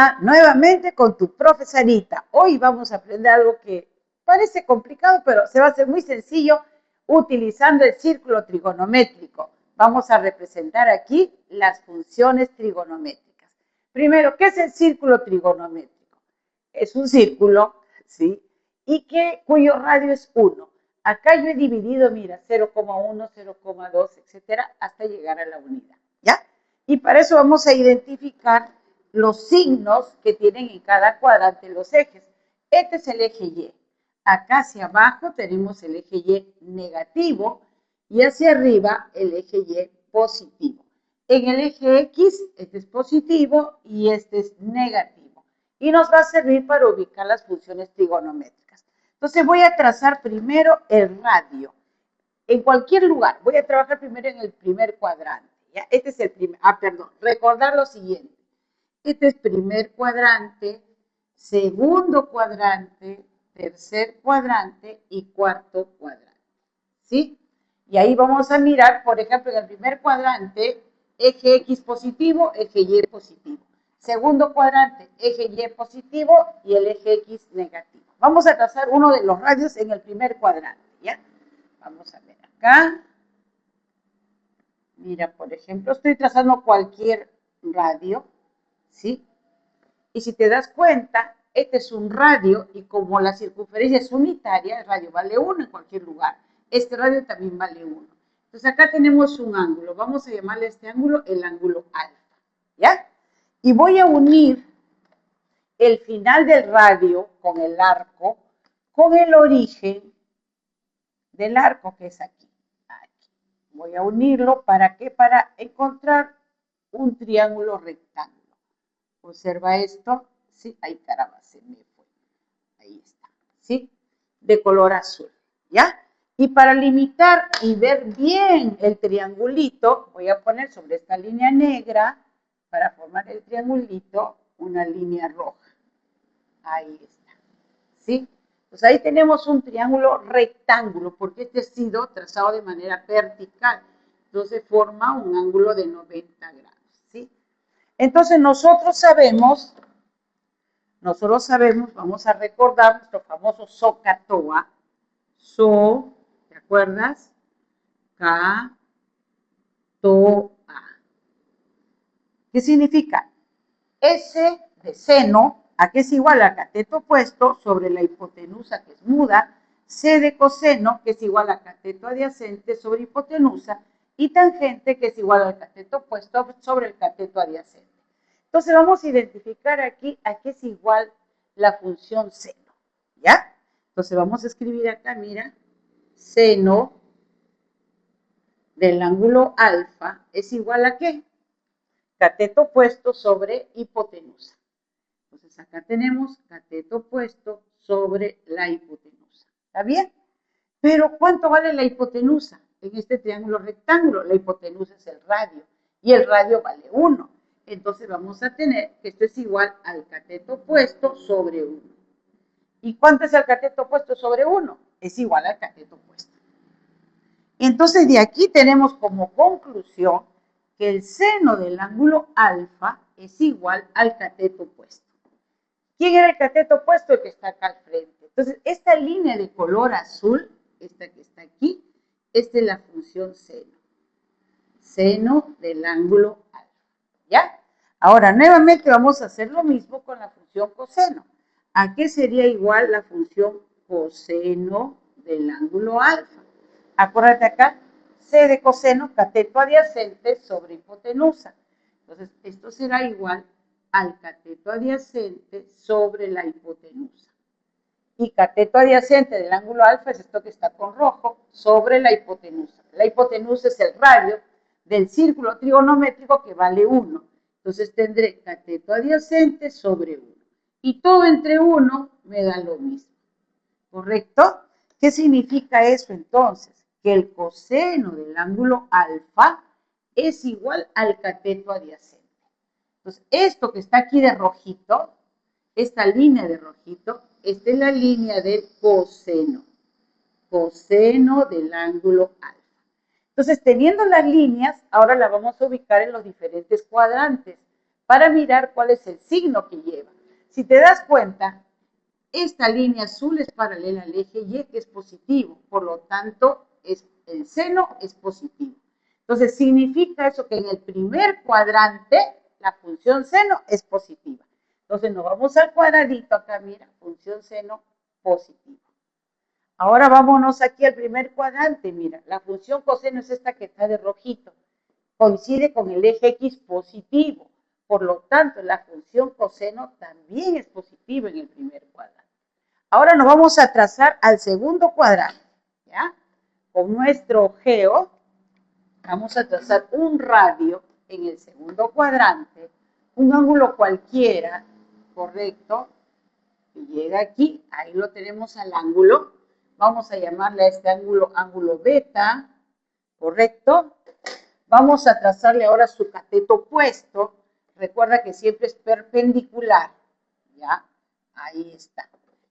Hola, nuevamente con tu profesorita. Hoy vamos a aprender algo que parece complicado, pero se va a hacer muy sencillo utilizando el círculo trigonométrico. Vamos a representar aquí las funciones trigonométricas. Primero, ¿qué es el círculo trigonométrico? Es un círculo, ¿sí? Cuyo radio es 1. Acá yo he dividido, mira, 0,1, 0,2, etcétera, hasta llegar a la unidad, ¿ya? Y para eso vamos a identificar los signos que tienen en cada cuadrante los ejes. Este es el eje Y. Acá hacia abajo tenemos el eje Y negativo y hacia arriba el eje Y positivo. En el eje X, este es positivo y este es negativo. Y nos va a servir para ubicar las funciones trigonométricas. Entonces voy a trazar primero el radio. En cualquier lugar, voy a trabajar primero en el primer cuadrante. ¿Ya? Este es el primer, recordar lo siguiente. Este es primer cuadrante, segundo cuadrante, tercer cuadrante y cuarto cuadrante. ¿Sí? Y ahí vamos a mirar, por ejemplo, en el primer cuadrante, eje X positivo, eje Y positivo. Segundo cuadrante, eje Y positivo y el eje X negativo. Vamos a trazar uno de los radios en el primer cuadrante, ¿ya? Vamos a ver acá. Mira, por ejemplo, estoy trazando cualquier radio, ¿sí? Y si te das cuenta, este es un radio y como la circunferencia es unitaria, el radio vale 1 en cualquier lugar. Este radio también vale 1. Entonces acá tenemos un ángulo. Vamos a llamarle a este ángulo el ángulo alfa, ¿ya? Y voy a unir el final del radio con el arco, con el origen del arco que es aquí. Voy a unirlo, ¿para qué? Para encontrar un triángulo rectángulo. Observa esto, sí, ahí caramba, se me fue. Ahí está, ¿sí? De color azul, ¿ya? Y para limitar y ver bien el triangulito, voy a poner sobre esta línea negra, para formar el triangulito, una línea roja. Ahí está, ¿sí? Pues ahí tenemos un triángulo rectángulo, porque este ha sido trazado de manera vertical. Entonces forma un ángulo de 90 grados, ¿sí? Entonces nosotros sabemos, vamos a recordar nuestro famoso SOHCAHTOA. So, ¿te acuerdas? Ca, to, a. ¿Qué significa? S de seno, a que es igual a cateto opuesto sobre la hipotenusa, que es muda, C de coseno, que es igual a cateto adyacente sobre hipotenusa, y tangente, que es igual al cateto opuesto sobre el cateto adyacente. Entonces vamos a identificar aquí a qué es igual la función seno, ¿ya? Entonces vamos a escribir acá, mira, seno del ángulo alfa es igual a ¿qué? Cateto opuesto sobre hipotenusa. Entonces acá tenemos cateto opuesto sobre la hipotenusa. ¿Está bien? Pero ¿cuánto vale la hipotenusa? En este triángulo rectángulo, la hipotenusa es el radio y el radio vale 1. Entonces vamos a tener que esto es igual al cateto opuesto sobre 1. ¿Y cuánto es el cateto opuesto sobre 1? Es igual al cateto opuesto. Entonces de aquí tenemos como conclusión que el seno del ángulo alfa es igual al cateto opuesto. ¿Quién era el cateto opuesto? El que está acá al frente. Entonces, esta línea de color azul, esta que está aquí, esta es la función seno. Seno del ángulo alfa. ¿Ya? Ahora, nuevamente vamos a hacer lo mismo con la función coseno. ¿A qué sería igual la función coseno del ángulo alfa? Acuérdate acá, C de coseno, cateto adyacente sobre hipotenusa. Entonces, esto será igual al cateto adyacente sobre la hipotenusa. Y cateto adyacente del ángulo alfa es esto que está con rojo, sobre la hipotenusa. La hipotenusa es el radio del círculo trigonométrico que vale 1. Entonces tendré cateto adyacente sobre 1. Y todo entre 1 me da lo mismo. ¿Correcto? ¿Qué significa eso entonces? Que el coseno del ángulo alfa es igual al cateto adyacente. Entonces, esto que está aquí de rojito, esta línea de rojito, esta es la línea del coseno. Coseno del ángulo alfa. Entonces, teniendo las líneas, ahora las vamos a ubicar en los diferentes cuadrantes. para mirar cuál es el signo que lleva. Si te das cuenta, esta línea azul es paralela al eje Y, que es positivo, por lo tanto, el seno es positivo. Entonces, significa eso que en el primer cuadrante, la función seno es positiva. Entonces, nos vamos al cuadradito acá, mira, función seno positiva. Ahora vámonos aquí al primer cuadrante, mira, la función coseno es esta que está de rojito. Coincide con el eje X positivo. Por lo tanto, la función coseno también es positiva en el primer cuadrante. Ahora nos vamos a trazar al segundo cuadrante, ¿ya? Con nuestro geo, vamos a trazar un radio en el segundo cuadrante, un ángulo cualquiera, correcto, que llega aquí, ahí lo tenemos al ángulo. Vamos a llamarle a este ángulo ángulo beta, correcto. Vamos a trazarle ahora su cateto opuesto. Recuerda que siempre es perpendicular, ¿ya? Ahí está.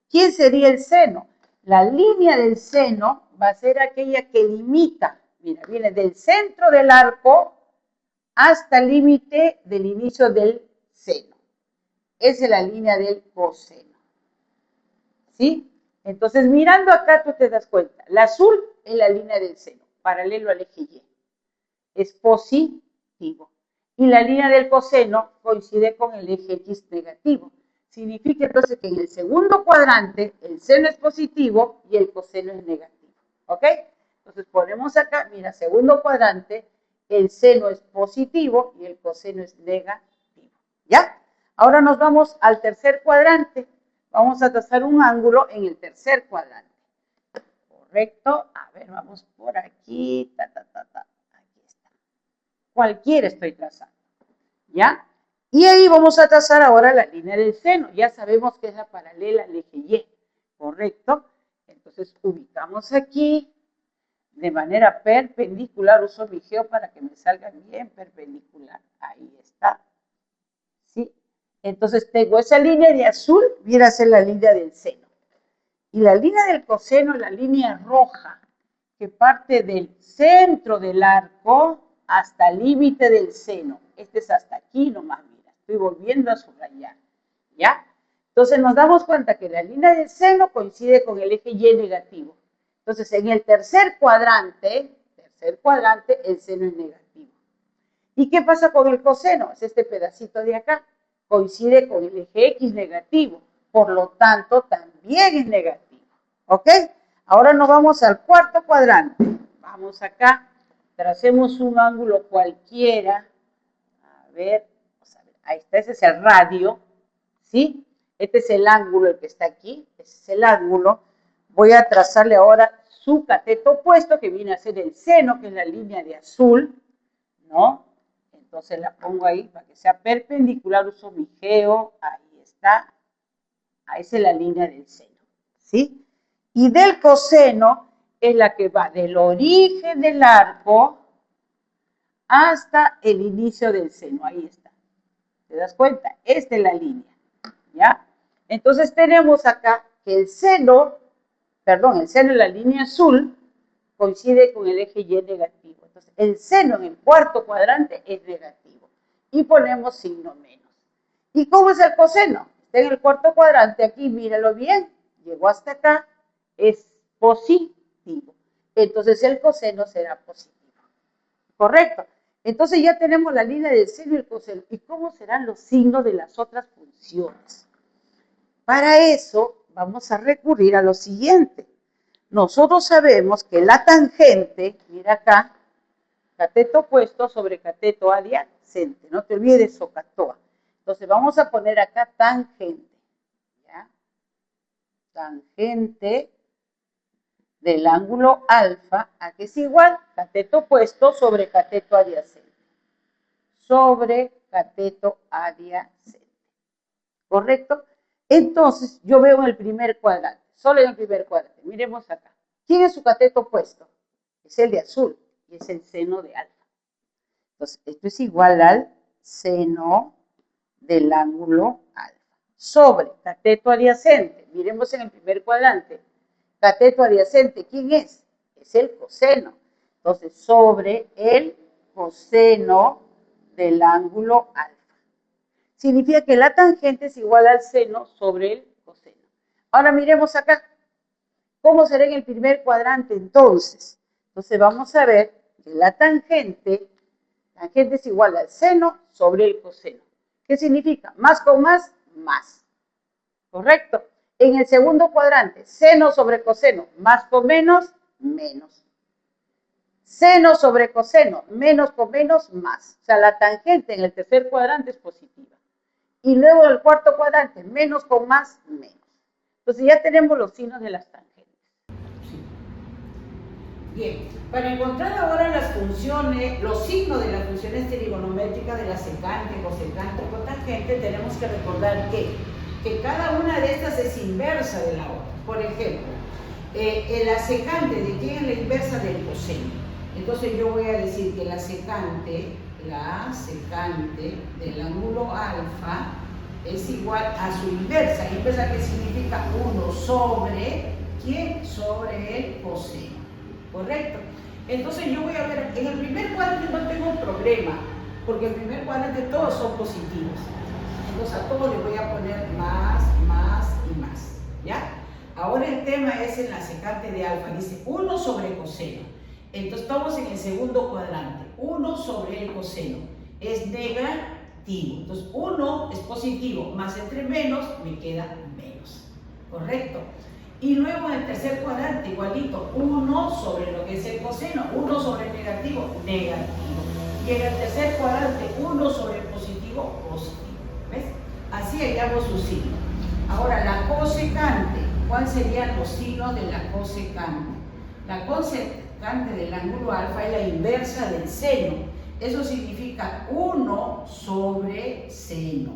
¿Quién sería el seno? La línea del seno va a ser aquella que limita, mira, viene del centro del arco hasta el límite del inicio del seno. Esa es la línea del coseno. ¿Sí? Entonces, mirando acá, tú te das cuenta. La azul es la línea del seno, paralelo al eje Y. Es positivo. Y la línea del coseno coincide con el eje X negativo. Significa entonces que en el segundo cuadrante el seno es positivo y el coseno es negativo. ¿Ok? Entonces ponemos acá, mira, segundo cuadrante, el seno es positivo y el coseno es negativo. ¿Ya? Ahora nos vamos al tercer cuadrante. Vamos a trazar un ángulo en el tercer cuadrante. ¿Correcto? A ver, vamos por aquí. Aquí está. Cualquiera estoy trazando. ¿Ya? Y ahí vamos a trazar ahora la línea del seno. Ya sabemos que es la paralela al eje Y. ¿Correcto? Entonces ubicamos aquí de manera perpendicular. Uso mi geo para que me salga bien perpendicular. Ahí está. ¿Sí? Entonces tengo esa línea de azul, viene a ser la línea del seno. Y la línea del coseno es la línea roja, que parte del centro del arco hasta el límite del seno. Este es hasta aquí nomás, mira. Estoy volviendo a subrayar. ¿Ya? Entonces nos damos cuenta que la línea del seno coincide con el eje Y negativo. Entonces en el tercer cuadrante, el seno es negativo. ¿Y qué pasa con el coseno? Es este pedacito de acá. Coincide con el eje X negativo. Por lo tanto, también es negativo. ¿Ok? Ahora nos vamos al cuarto cuadrante. Vamos acá. Tracemos un ángulo cualquiera. A ver. Ahí está. Ese es el radio. ¿Sí? Este es el ángulo, el que está aquí. Ese es el ángulo. Voy a trazarle ahora su cateto opuesto, que viene a ser el seno, que es la línea de azul. ¿No? Entonces la pongo ahí para que sea perpendicular, uso mi geo, ahí está, ahí es la línea del seno, ¿sí? Y del coseno es la que va del origen del arco hasta el inicio del seno, ahí está. ¿Te das cuenta? Esta es la línea, ¿ya? Entonces tenemos acá que el seno es la línea azul, coincide con el eje Y negativo. Entonces, el seno en el cuarto cuadrante es negativo. Y ponemos signo menos. ¿Y cómo es el coseno? Está en el cuarto cuadrante, aquí, míralo bien, llegó hasta acá, es positivo. Entonces, el coseno será positivo. ¿Correcto? Entonces, ya tenemos la línea del seno y el coseno. ¿Y cómo serán los signos de las otras funciones? Para eso, vamos a recurrir a lo siguiente. Nosotros sabemos que la tangente, mira acá, cateto opuesto sobre cateto adyacente. No te olvides SOHCAHTOA. Entonces vamos a poner acá tangente. ¿Ya? Tangente del ángulo alfa, a que es igual cateto opuesto sobre cateto adyacente. Sobre cateto adyacente. ¿Correcto? Entonces yo veo en el primer cuadrante. Solo en el primer cuadrante. Miremos acá. ¿Quién es su cateto opuesto? Es el de azul y es el seno de alfa. Entonces, esto es igual al seno del ángulo alfa. Sobre cateto adyacente. Miremos en el primer cuadrante. Cateto adyacente, ¿quién es? Es el coseno. Entonces, sobre el coseno del ángulo alfa. significa que la tangente es igual al seno sobre el coseno. Ahora miremos acá. ¿Cómo será en el primer cuadrante entonces? Entonces vamos a ver que la tangente es igual al seno sobre el coseno. ¿Qué significa? Más con más, más. ¿Correcto? En el segundo cuadrante, seno sobre coseno, más con menos, menos. Seno sobre coseno, menos con menos, más. O sea, la tangente en el tercer cuadrante es positiva. Y luego en el cuarto cuadrante, menos con más, menos. Entonces ya tenemos los signos de las tangentes. Bien, para encontrar ahora las funciones, los signos de las funciones trigonométricas de la secante, cosecante y cotangente, tenemos que recordar que cada una de estas es inversa de la otra. Por ejemplo, la secante, ¿de quién es la inversa? Del coseno. Entonces yo voy a decir que la secante del ángulo alfa es igual a su inversa. ¿Inversa qué significa? 1 sobre, ¿quién? Sobre el coseno. ¿Correcto? Entonces yo voy a ver, en el primer cuadrante no tengo problema, porque en el primer cuadrante todos son positivos. Entonces a todos les voy a poner más, más y más. ¿Ya? Ahora el tema es en la secante de alfa, dice 1 sobre coseno. Entonces estamos en el segundo cuadrante, 1 sobre el coseno es negativo. Entonces 1 es positivo, más entre menos me queda menos. ¿Correcto? Y luego en el tercer cuadrante, igualito, 1 sobre lo que es el coseno, 1 sobre el negativo, negativo. Y en el tercer cuadrante, 1 sobre el positivo, positivo. ¿Ves? Así hallamos su signo. Ahora, la cosecante, ¿cuáles serían los signos de la cosecante? La cosecante del ángulo alfa es la inversa del seno. Eso significa 1 sobre seno.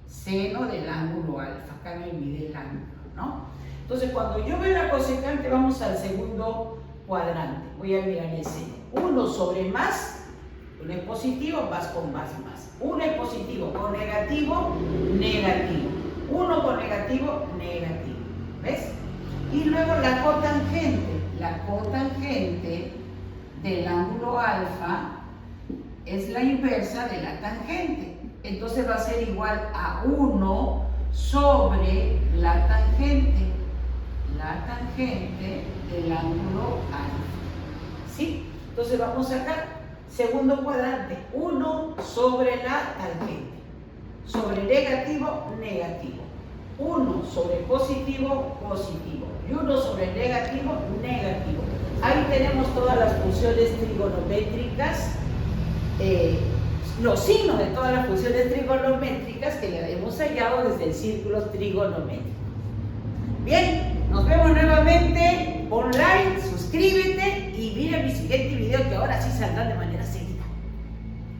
Seno del ángulo alfa. Acá me olvidé el ángulo, ¿no? Entonces, cuando yo veo la cosecante, vamos al segundo cuadrante. Voy a mirar el seno. 1 sobre más, 1 es positivo, más con más, más. 1 es positivo, con negativo, negativo. 1 con negativo, negativo. ¿Ves? Y luego la cotangente. La cotangente del ángulo alfa es la inversa de la tangente. Entonces va a ser igual a 1 sobre la tangente del ángulo alfa. ¿Sí? Entonces vamos acá, segundo cuadrante, 1 sobre la tangente, sobre negativo, negativo, 1 sobre positivo, positivo, y 1 sobre negativo, negativo. Ahí tenemos todas las funciones trigonométricas, los signos de todas las funciones trigonométricas que ya hemos hallado desde el círculo trigonométrico. Bien, nos vemos nuevamente con